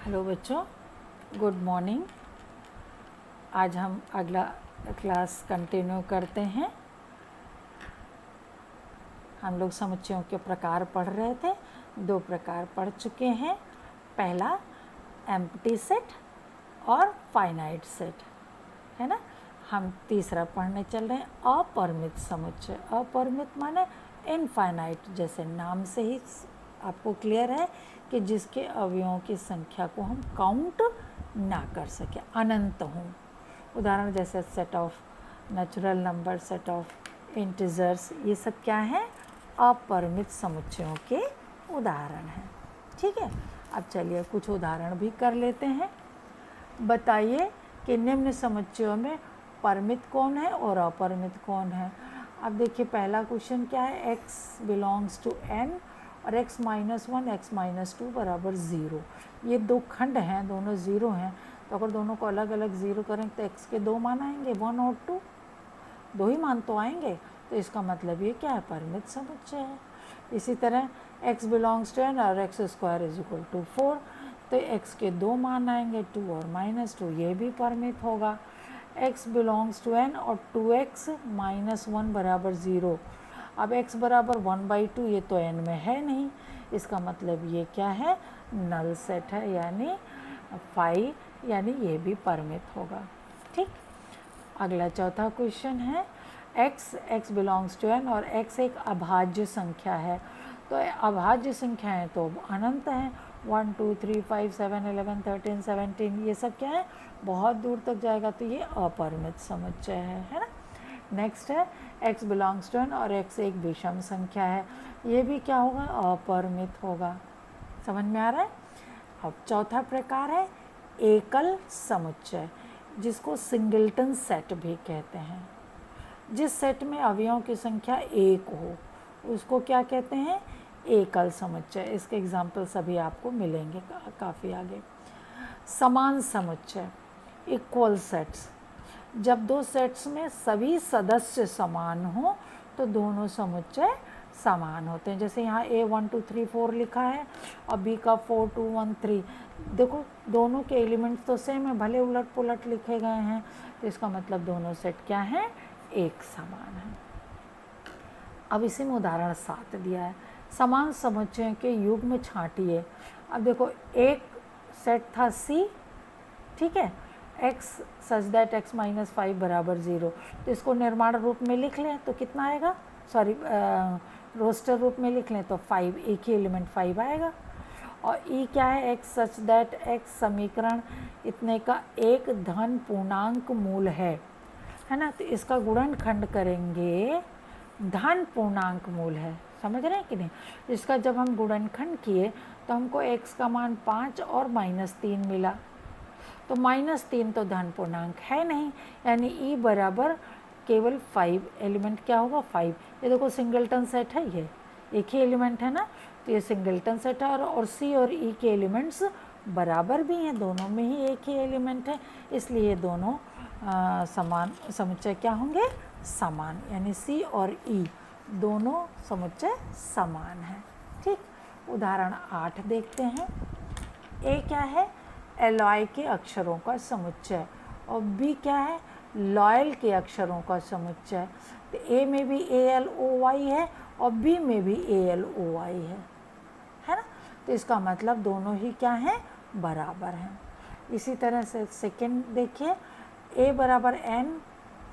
Hello बच्चों, good morning. आज हम अगला क्लास कंटिन्यू करते हैं। हम लोग समुच्चयों के प्रकार पढ़ रहे थे। दो प्रकार पढ़ चुके हैं। पहला एम्प्टी सेट और फाइनाइट सेट, है ना। हम तीसरा पढ़ने चल रहे हैं अपरिमित समुच्चय। अपरिमित माने इनफाइनाइट, जैसे नाम से ही आपको क्लियर है कि जिसके अवयवों की संख्या को हम काउंट ना कर सके, अनंत हों। उदाहरण जैसे set of natural number, set of integers, ये सब क्या है? अपरिमित समुच्चयों के उदाहरण हैं। ठीक है, अब चलिए कुछ उदाहरण भी कर लेते हैं। बताइए कि निम्न समुच्चयों में परिमित कौन है और अपरिमित कौन है। अब देखिए पहला क्वेश्चन क्या है, x बिलोंग्स टू n और x माइनस 1 x माइनस 2 बराबर 0। ये दो खंड हैं, दोनों ज़ीरो हैं, तो अगर दोनों को अलग अलग ज़ीरो करें तो x के दो मान आएंगे, 1 और 2, दो ही मान तो आएंगे। तो इसका मतलब ये क्या है? परिमित समुच्चय है। इसी तरह x बिलोंग्स टू n और x square is equal to 4, तो x के दो मान आएंगे, 2 और माइनस 2, ये भी परिमित होगा। x बिलोंग्स टू n और 2x माइनस 1 बराबर 0। अब x बराबर 1/2, ये तो n में है नहीं, इसका मतलब ये क्या है? नल सेट है, यानी 5, यानी ये भी परिमित होगा। ठीक, अगला चौथा क्वेश्चन है x बिलोंग्स टू n और x एक अभाज्य संख्या है। तो अभाज्य संख्याएं तो अनंत हैं, 1 2 3 5 7 11 13 17, ये सब क्या है? बहुत दूर तक जाएगा, तो ये अपरिमित समुच्चय है ना। नेक्स्ट है x बिलोंग्स टू n और x एक विषम संख्या है, ये भी क्या होगा? अपरिमित होगा। समझ में आ रहा है? अब चौथा प्रकार है एकल समुच्चय, जिसको सिंगल्टन सेट भी कहते हैं। जिस सेट में अवयवों की संख्या एक हो उसको क्या कहते हैं? एकल समुच्चय। इसके एग्जाम्पल सभी आपको मिलेंगे काफ़ी आगे। समान समुच्चय, इक्वल सेट्स, जब दो सेट्स में सभी सदस्य समान हो तो दोनों समुच्चय समान होते हैं। जैसे यहाँ A 1 2 3 4 लिखा है और B का 4 2 1 3, देखो दोनों के एलिमेंट्स तो सेम है, भले उलट पुलट लिखे गए हैं, तो इसका मतलब दोनों सेट क्या हैं? एक समान है। अब इसी में उदाहरण 7 दिया है, समान समुच्चयों के युग्म छांटिए। अब देखो एक सेट था C, ठीक है, x such that x minus 5 बराबर 0, तो इसको निर्माण रूप में लिख लें तो कितना आएगा? सॉरी, रोस्टर रूप में लिख लें तो 5, एक ही एलिमेंट 5 आएगा। और e क्या है? x सच दैट x समीकरण इतने का एक धन पूर्णांक मूल है ना, तो इसका गुणनखंड करेंगे, धन पूर्णांक मूल है, समझ रहे हैं कि नहीं। इसका जब हम गुणनखंड किए तो हमको x का मान 5 और -3 मिला, तो -3 तो धन पूर्णांक है नहीं, यानी e बराबर केवल 5, एलिमेंट क्या होगा? 5। ये देखो सिंगल्टन सेट है, ये एक ही एलिमेंट है ना, तो ये सिंगल्टन सेट है और C और E के एलिमेंट्स बराबर भी हैं, दोनों में ही एक ही एलिमेंट है, इसलिए दोनों समान समुच्चय क्या होंगे? समान, यानी C और E दोनों समुच्चय समान हैं। ठीक, उदाहरण 8 देखते हैं। A क्या है? एलॉय के अक्षरों का समुच्चय, और B क्या है? लॉयल के अक्षरों का समुच्चय। तो A में भी ALOY है और B में भी ALOY है ना, तो इसका मतलब दोनों ही क्या हैं? बराबर हैं। इसी तरह से सेकंड देखिए, A बराबर n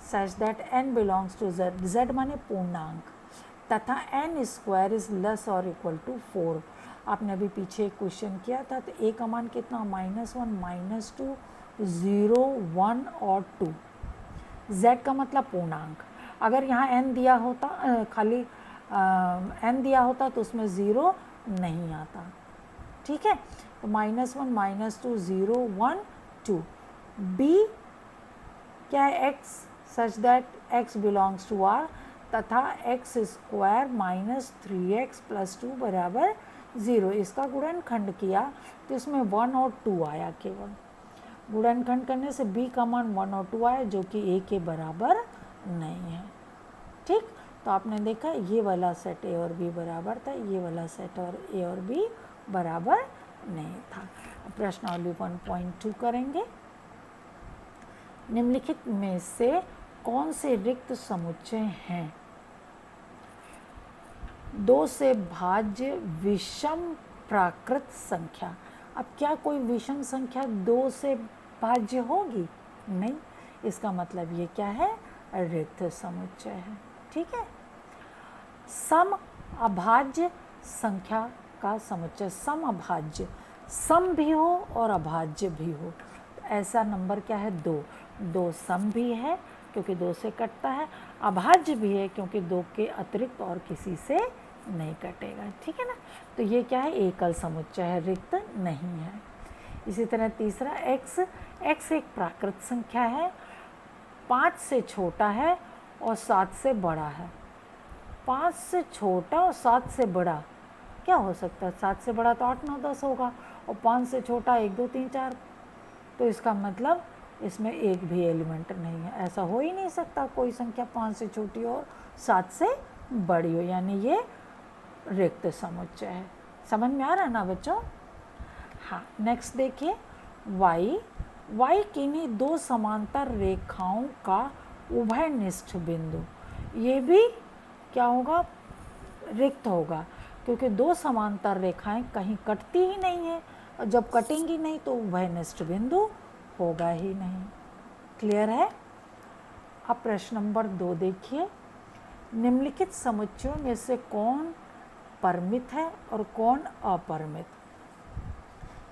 such that n belongs to z, z माने पूर्णांक, तथा n स्क्वायर इज लेस और इक्वल टू 4। आपने अभी पीछे एक क्वेश्चन किया था, तो a का मान कितना? -1 -2 0 1 और 2। z का मतलब पूर्णांक, अगर यहाँ n दिया होता, खाली n दिया होता तो उसमें 0 नहीं आता। ठीक है, तो -1 -2 0 1 2। b क्या है? x such that x belongs to r, तथा x स्क्वायर -3x + 2 बराबर 0। इसका गुणनखंड किया तो इसमें 1 और 2 आया, केवल गुणनखंड करने से b का मान 1 और 2 आया, जो कि a के बराबर नहीं है। ठीक, तो आपने देखा ये वाला सेट a और b बराबर था, ये वाला सेट और a और b बराबर नहीं था। प्रश्नावली 1.2 करेंगे। निम्नलिखित में से कौन से रिक्त समुच्चय हैं? 2 से भाज्य विषम प्राकृत संख्या। अब क्या कोई विषम संख्या 2 से भाज्य होगी? नहीं। इसका मतलब ये क्या है? रिक्त समुच्चय है। ठीक है। सम अभाज्य संख्या का समुच्चय, सम अभाज्य, सम भी हो और अभाज्य भी हो। ऐसा नंबर क्या है? 2। 2 सम भी है क्योंकि 2 से कटता है, अभाज्य भी है क्योंकि 2 के अतिरिक्त और किसी से नहीं कटेगा। ठीक है ना। तो ये क्या है? एकल समुच्चय है, रिक्त नहीं है। इसी तरह तीसरा x, x एक प्राकृत संख्या है, 5 से छोटा है और 7 से बड़ा है। 5 से छोटा और 7 से बड़ा क्या हो सकता है? 7 से बड़ा तो 8, 9, 10 होगा और 5 से छोटा 1, 2, 3, 4। तो इसका मतलब इसमें एक भी एलिमेंट नहीं है। ऐसा हो ही नहीं सकता कोई संख्या 5 से छोटी और 7 से बड़ी हो, यानी ये रिक्त समुच्चय है। समझ में आ रहा है ना बच्चों? हाँ, नेक्स्ट देखिए y किन्हीं 2 समांतर रेखाओं का उभयनिष्ठ बिंदु। ये भी क्या होगा? रिक्त होगा क्योंकि 2 समांतर रेखाएं कहीं कटती ही नहीं है और जब कटेंगी नहीं तो उभयनिष्ठ बिंदु होगा ही नहीं। क्लियर है? अब प्रश्न नंबर 2 देखिए। निम्नलिखित समुच्चयों में से कौन परिमित है और कौन अपरिमित?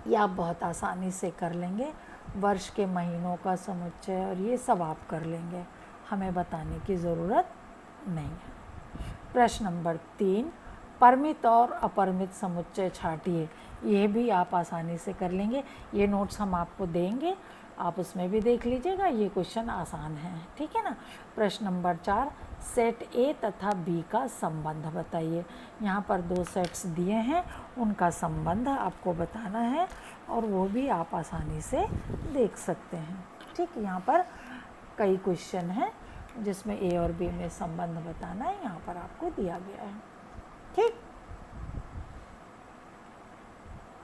ये आप बहुत आसानी से कर लेंगे। वर्ष के महीनों का समुच्चय और ये सब आप कर लेंगे, हमें बताने की ज़रूरत नहीं है। प्रश्न नंबर 3, परिमित और अपरिमित समुच्चय छाटिए। ये भी आप आसानी से कर लेंगे। ये नोट्स हम आपको देंगे, आप उसमें भी देख लीजिएगा। ये क्वेश्चन आसान है। ठीक है ना। प्रश्न नंबर 4, सेट ए तथा बी का संबंध बताइए। यहाँ पर 2 सेट्स दिए हैं, उनका संबंध आपको बताना है और वो भी आप आसानी से देख सकते हैं। ठीक, यहाँ पर कई क्वेश्चन हैं जिसमें ए और बी में संबंध बताना है, यहाँ पर आपको दिया गया है। ठीक।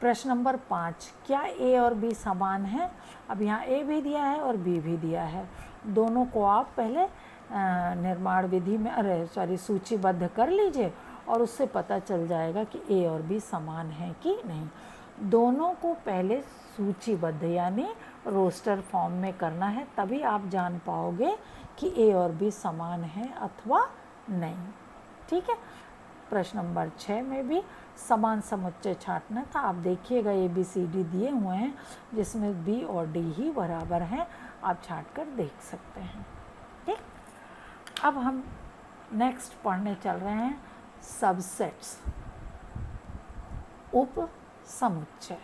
प्रश्न नंबर 5, क्या ए और बी समान है? अब यहाँ ए भी दिया है और बी भी दिया है। दोनों को आप पहले निर्माण विधि में सूचीबद्ध कर लीजिए और उससे पता चल जाएगा कि ए और बी समान है कि नहीं। दोनों को पहले सूचीबद्ध यानी रोस्टर फॉर्म में करना है, तभी आप जान पाओगे कि ए और बी समान है अथवा नहीं। ठीक है। प्रश्न नंबर 6 में भी समान समुच्चय छांटना था। आप देखिएगा ABCD दिए हुए हैं जिसमें B और D ही बराबर हैं, आप छांट कर देख सकते हैं। ठीक। अब हम नेक्स्ट पढ़ने चल रहे हैं सबसेट्स, उप समुच्चय।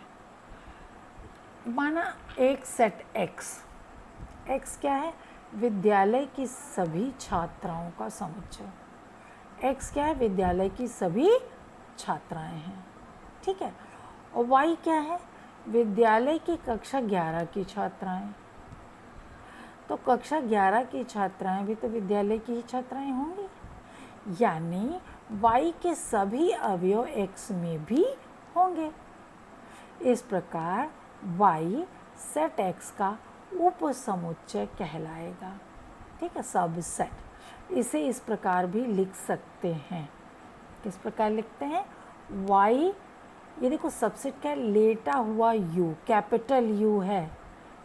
माना एक सेट X क्या है? विद्यालय की सभी छात्राओं का समुच्चय। X क्या है? विद्यालय की सभी छात्राएं हैं। ठीक है। और Y क्या है? विद्यालय की कक्षा 11 की छात्राएं। तो कक्षा 11 की छात्राएं भी तो विद्यालय की ही छात्राएं होंगी, यानी Y के सभी अवयव X में भी होंगे। इस प्रकार Y सेट X का उप समुच्चय कहलाएगा। ठीक है, सबसेट। इसे इस प्रकार भी लिख सकते हैं। किस प्रकार लिखते हैं? Y, ये देखो सबसेट क्या है? लेटा हुआ U, कैपिटल U है,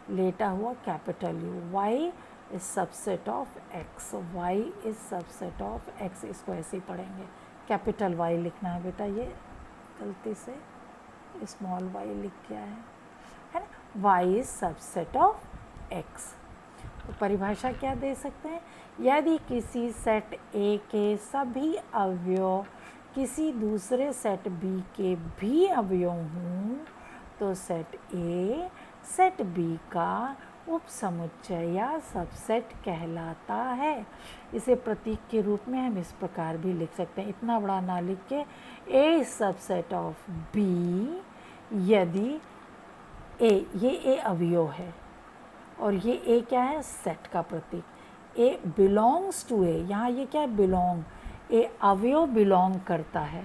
लेटा हुआ capital U। Y is subset of X, Y is subset of X। इसको ऐसे ही पढ़ेंगे, कैपिटल Y लिखना है बेटा, ये गलती से स्मॉल y लिख गया है ना। Y is subset of X। तो परिभाषा क्या दे सकते हैं? यदि किसी सेट A के सभी अवयव किसी दूसरे सेट B के भी अवयव हों तो सेट A सेट B का उपसमुच्चय या सबसेट कहलाता है। इसे प्रतीक के रूप में हम इस प्रकार भी लिख सकते हैं, इतना बड़ा ना लिख के, A सबसेट ऑफ B यदि A, ये A अवयव है और ये A क्या है? सेट का प्रतीक। A बिलोंग्स टू A, यहाँ ये क्या है? बिलोंग। A अवयव बिलोंग करता है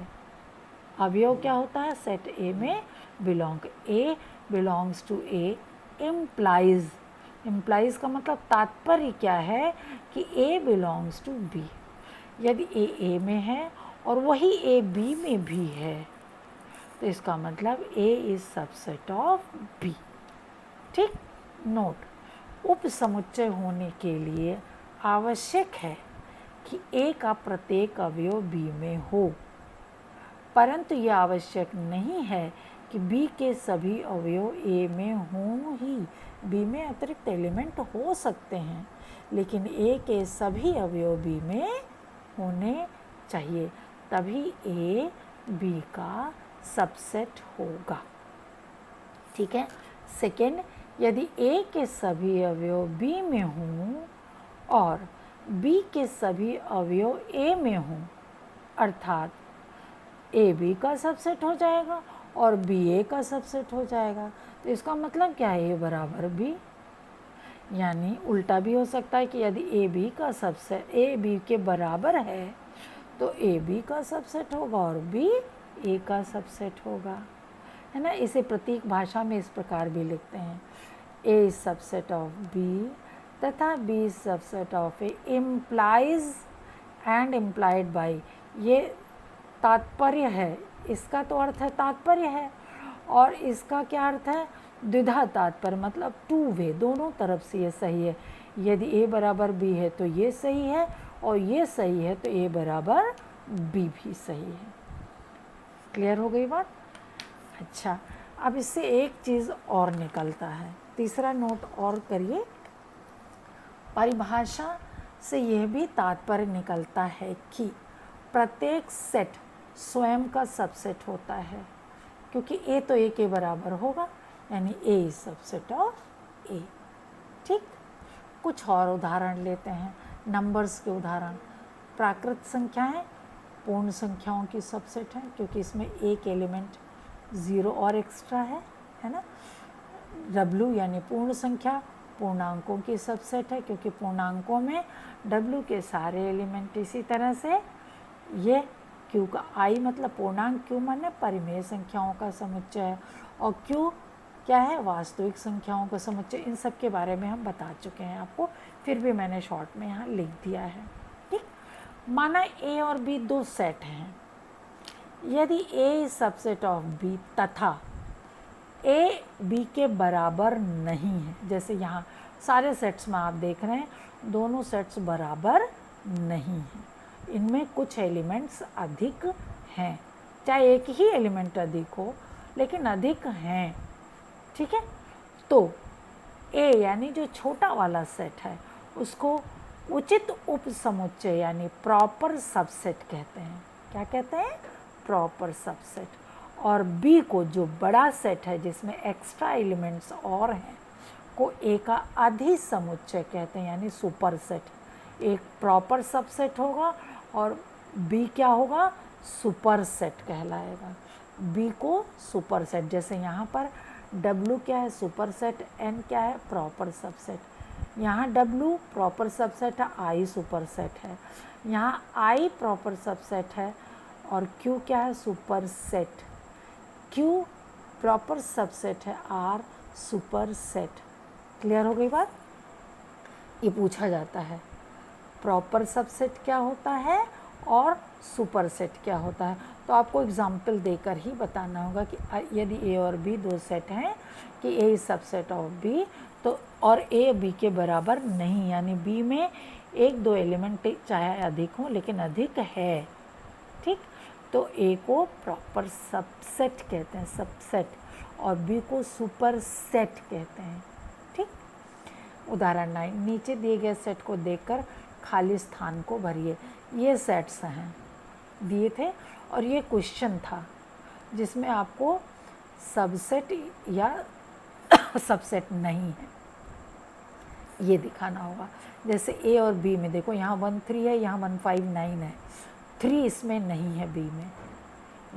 अवयव क्या होता है, सेट ए में belong, A belongs to A implies, implies का मतलब तात्पर्य क्या है कि ए बिलोंग्स टू बी। यदि ए में है और वही ए बी में भी है तो इसका मतलब ए इज सबसेट ऑफ बी। ठीक, नोट, उपसमुच्चय होने के लिए आवश्यक है कि ए का प्रत्येक अवयव बी में हो, परंतु यह आवश्यक नहीं है कि बी के सभी अवयव ए में हों ही। बी में अतिरिक्त एलिमेंट हो सकते हैं, लेकिन ए के सभी अवयव बी में होने चाहिए, तभी ए बी का सबसेट होगा। ठीक है। सेकेंड, यदि ए के सभी अवयव बी में हों और बी के सभी अवयव ए में हों, अर्थात ए बी का सबसेट हो जाएगा और बी ए का सबसेट हो जाएगा। तो इसका मतलब क्या है, ए बराबर बी। यानी उल्टा भी हो सकता है कि यदि ए बी का सबसेट ए बी के बराबर है तो ए बी का सबसेट होगा और बी ए का सबसेट होगा, है ना। इसे प्रतीक भाषा में इस प्रकार भी लिखते हैं, A is subset of B तथा B is subset of A implies and implied by. ये तात्पर्य है, इसका तो अर्थ है तात्पर्य है, और इसका क्या अर्थ है, द्विधा तात्पर्य, मतलब टू वे, दोनों तरफ से ये सही है। यदि ए बराबर बी है तो ये सही है और ये सही है तो ए बराबर बी भी सही है। क्लियर हो गई बात। अच्छा, अब इससे एक चीज़ और निकलता है, तीसरा नोट और करिए। परिभाषा से यह भी तात्पर्य निकलता है कि प्रत्येक सेट स्वयं का सबसेट होता है, क्योंकि ए तो ए के बराबर होगा, यानी ए इज सबसेट ऑफ ए। ठीक, कुछ और उदाहरण लेते हैं, नंबर्स के उदाहरण। प्राकृत संख्याएं पूर्ण संख्याओं की सबसेट है, क्योंकि इसमें एक एलिमेंट ज़ीरो और एक्स्ट्रा है ना। डब्लू यानी पूर्ण संख्या पूर्णांकों की सबसेट है, क्योंकि पूर्णांकों में डब्लू के सारे एलिमेंट। इसी तरह से ये क्यू का आई मतलब पूर्णांक, क्यू माने परिमेय संख्याओं का समुच्चय है, और क्यू क्या है, वास्तविक संख्याओं का समुच्चय। इन सब के बारे में हम बता चुके हैं आपको, फिर भी मैंने शॉर्ट में यहाँ लिख दिया है। ठीक, माना ए और बी दो सेट हैं, यदि ए सबसेट ऑफ बी तथा ए बी के बराबर नहीं है, जैसे यहाँ सारे सेट्स में आप देख रहे हैं दोनों सेट्स बराबर नहीं हैं, इनमें कुछ एलिमेंट्स अधिक हैं, चाहे एक ही एलिमेंट अधिक हो लेकिन अधिक हैं। ठीक है, तो ए यानी जो छोटा वाला सेट है उसको उचित उपसमुच्चय यानी प्रॉपर सबसेट कहते हैं। क्या कहते हैं, प्रॉपर सबसेट। और बी को जो बड़ा सेट है जिसमें एक्स्ट्रा एलिमेंट्स और हैं को ए का अधिसमुच्चय कहते हैं, यानी सुपर सेट। एक प्रॉपर सबसेट होगा और बी क्या होगा, सुपर सेट कहलाएगा। बी को सुपर सेट, जैसे यहाँ पर W क्या है, सुपर सेट, N क्या है, प्रॉपर सबसेट। यहाँ W प्रॉपर सबसेट है, I सुपर सेट है। यहाँ I प्रॉपर सबसेट है और Q क्या है, super set. Q proper subset है, R सुपर सेट। क्लियर हो गई बात। ये पूछा जाता है प्रॉपर सबसेट क्या होता है और सुपर सेट क्या होता है, तो आपको एग्जाम्पल देकर ही बताना होगा कि यदि ए और बी दो सेट हैं कि ए इज सबसेट ऑफ बी, तो और ए बी के बराबर नहीं, यानी बी में एक दो एलिमेंट चाहे अधिक हो लेकिन अधिक है। ठीक, तो ए को प्रॉपर सबसेट कहते हैं, सबसेट, और बी को सुपर सेट कहते हैं। ठीक, उदाहरण 9, नीचे दिए गए सेट को देखकर खाली स्थान को भरिए। ये सेट्स हैं दिए थे और ये क्वेश्चन था जिसमें आपको सबसेट या सबसेट नहीं है ये दिखाना होगा। जैसे ए और बी में देखो, यहाँ 1 3 है, यहाँ 1 5 9 है, 3 इसमें नहीं है, बी में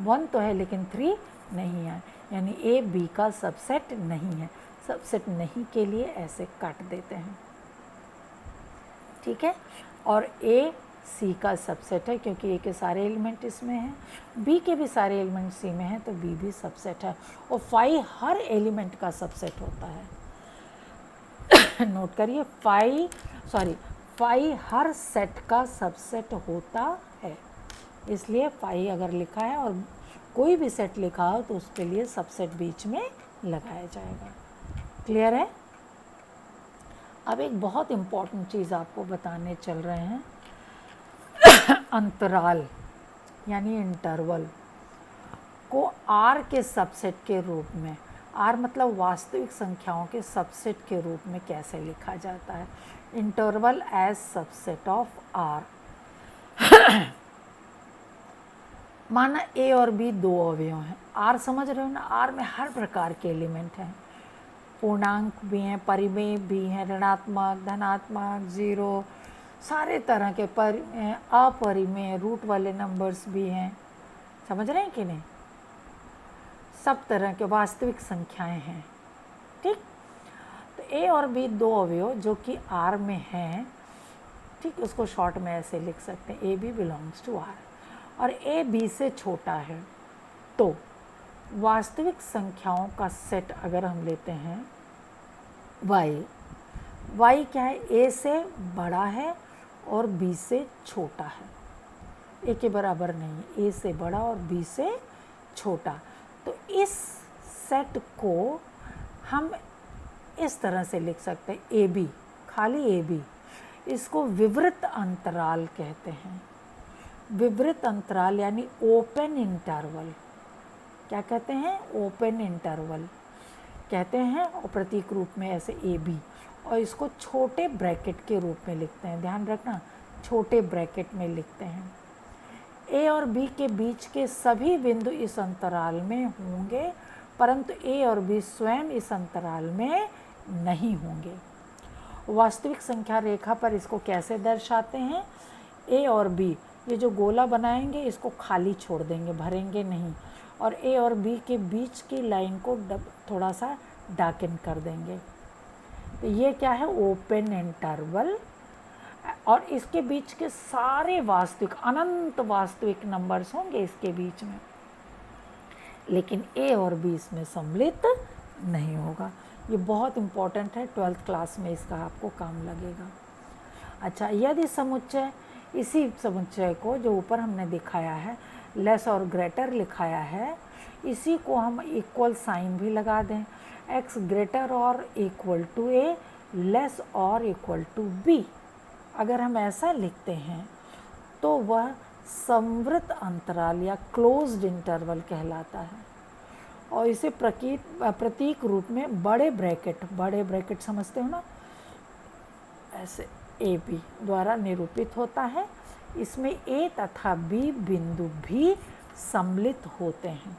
1 तो है लेकिन 3 नहीं है, यानी ए बी का सबसेट नहीं है। सबसेट नहीं के लिए ऐसे काट देते हैं। ठीक है, और ए सी का सबसेट है क्योंकि ए के सारे एलिमेंट इसमें हैं, बी के भी सारे एलिमेंट सी में हैं तो बी भी सबसेट है, और फाई हर एलिमेंट का सबसेट होता है। नोट करिए, फाई हर सेट का सबसेट होता है, इसलिए फाई अगर लिखा है और कोई भी सेट लिखा हो तो उसके लिए सबसेट बीच में लगाया जाएगा। क्लियर है? अब एक बहुत इम्पॉर्टेंट चीज़ आपको बताने चल रहे हैं, अंतराल यानी इंटरवल को आर के सबसेट के रूप में, आर मतलब वास्तविक संख्याओं के सबसेट के रूप में कैसे लिखा जाता है। Interval as subset of R. माना ए और बी दो अवयव हैं, आर समझ रहे हो ना, आर में हर प्रकार के एलिमेंट हैं, पूर्णांक भी हैं, परिमेय भी हैं, ऋणात्मक, धनात्मक, जीरो, सारे तरह के अपरिमेय रूट वाले नंबर्स भी हैं, समझ रहे हैं कि नहीं, सब तरह के वास्तविक संख्याएं हैं। ठीक, तो ए और बी दो अवयव जो कि आर में हैं, ठीक, उसको शॉर्ट में ऐसे लिख सकते हैं, A B belongs to R, और ए बी से छोटा है, तो वास्तविक संख्याओं का सेट अगर हम लेते हैं y क्या है, a से बड़ा है और b से छोटा है, a के बराबर नहीं है, a से बड़ा और b से छोटा, तो इस सेट को हम इस तरह से लिख सकते हैं, ए बी, खाली ए बी, इसको विवृत अंतराल कहते हैं। विवृत अंतराल यानी ओपन इंटरवल, क्या कहते हैं, ओपन इंटरवल कहते हैं, और प्रतीक रूप में ऐसे ए बी, और इसको छोटे ब्रैकेट के रूप में लिखते हैं, ध्यान रखना, छोटे ब्रैकेट में लिखते हैं। ए और बी के बीच के सभी बिंदु इस अंतराल में होंगे, परंतु ए और बी स्वयं इस अंतराल में नहीं होंगे। वास्तविक संख्या रेखा पर इसको कैसे दर्शाते हैं, ए और बी ये जो गोला बनाएंगे इसको खाली छोड़ देंगे, भरेंगे नहीं, और ए और बी के बीच की लाइन को थोड़ा सा डार्कन कर देंगे, तो ये क्या है, ओपन इंटरवल, और इसके बीच के सारे वास्तविक, अनंत वास्तविक नंबर्स होंगे इसके बीच में, लेकिन ए और बी इसमें सम्मिलित नहीं होगा। ये बहुत इम्पॉर्टेंट है, 12th क्लास में इसका आपको काम लगेगा। अच्छा, यदि समुच्चय, इसी समुच्चय को जो ऊपर हमने दिखाया है, लेस और ग्रेटर लिखाया है, इसी को हम इक्वल साइन भी लगा दें, x ग्रेटर और इक्वल टू a, लेस और इक्वल टू b, अगर हम ऐसा लिखते हैं तो वह संवृत अंतराल या क्लोज्ड इंटरवल कहलाता है, और इसे प्रतीक रूप में बड़े ब्रैकेट समझते हो ना, ऐसे ए बी द्वारा निरूपित होता है। इसमें ए तथा बी बिंदु भी सम्मिलित होते हैं,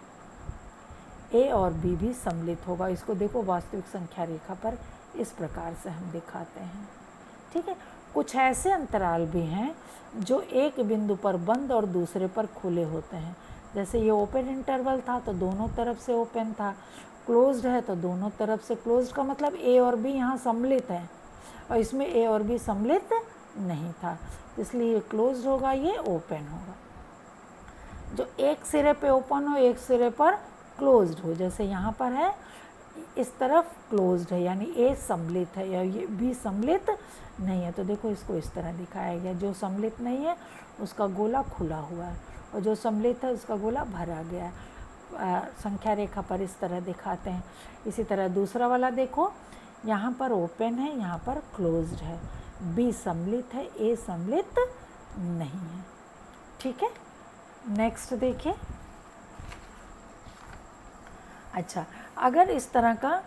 ए और बी भी सम्मिलित होगा। इसको देखो वास्तविक संख्या रेखा पर इस प्रकार से हम दिखाते हैं। ठीक है, कुछ ऐसे अंतराल भी हैं जो एक बिंदु पर बंद और दूसरे पर खुले होते हैं, जैसे ये ओपन इंटरवल था तो दोनों तरफ से ओपन था, क्लोज्ड है तो दोनों तरफ से क्लोज्ड, का मतलब ए और बी यहाँ सम्मिलित हैं, और इसमें ए और बी सम्मिलित नहीं था, इसलिए ये क्लोज्ड होगा, ये ओपन होगा। जो एक सिरे पे ओपन हो, एक सिरे पर क्लोज्ड हो, जैसे यहाँ पर है, इस तरफ क्लोज्ड है यानी ए सम्मिलित है, या ये बी सम्मिलित नहीं है, तो देखो इसको इस तरह दिखाया गया, जो सम्मिलित नहीं है उसका गोला खुला हुआ है, और जो सम्मिलित है उसका गोला भरा गया है। संख्या रेखा पर इस तरह दिखाते हैं। इसी तरह दूसरा वाला देखो, यहाँ पर ओपन है, यहाँ पर क्लोज्ड है, बी सम्मिलित है, ए सम्मिलित नहीं है। ठीक है, नेक्स्ट देखिए। अच्छा, अगर इस तरह का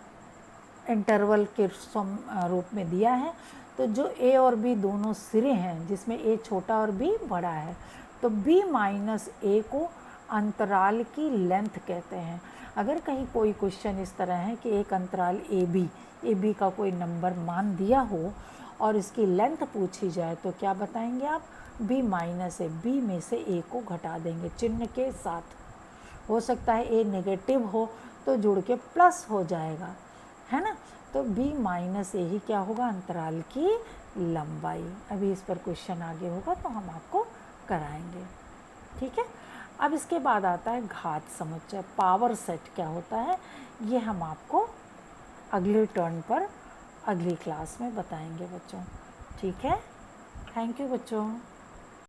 इंटरवल के रूप में दिया है, तो जो ए और बी दोनों सिरे हैं, जिसमें ए छोटा और बी बड़ा है, तो बी माइनस ए को अंतराल की लेंथ कहते हैं। अगर कहीं कोई क्वेश्चन इस तरह है कि एक अंतराल ए बी का कोई नंबर मान दिया हो और इसकी लेंथ पूछी जाए, तो क्या बताएंगे आप, बी माइनस ए, बी में से ए को घटा देंगे चिन्ह के साथ। हो सकता है ए नेगेटिव हो तो जुड़ के प्लस हो जाएगा, है ना, तो b माइनस ए ही क्या होगा, अंतराल की लंबाई। अभी इस पर क्वेश्चन आगे होगा तो हम आपको कराएंगे, ठीक है। अब इसके बाद आता है घात समुच्चय, पावर सेट क्या होता है, ये हम आपको अगले टर्न पर अगली क्लास में बताएंगे बच्चों, ठीक है। थैंक यू बच्चों।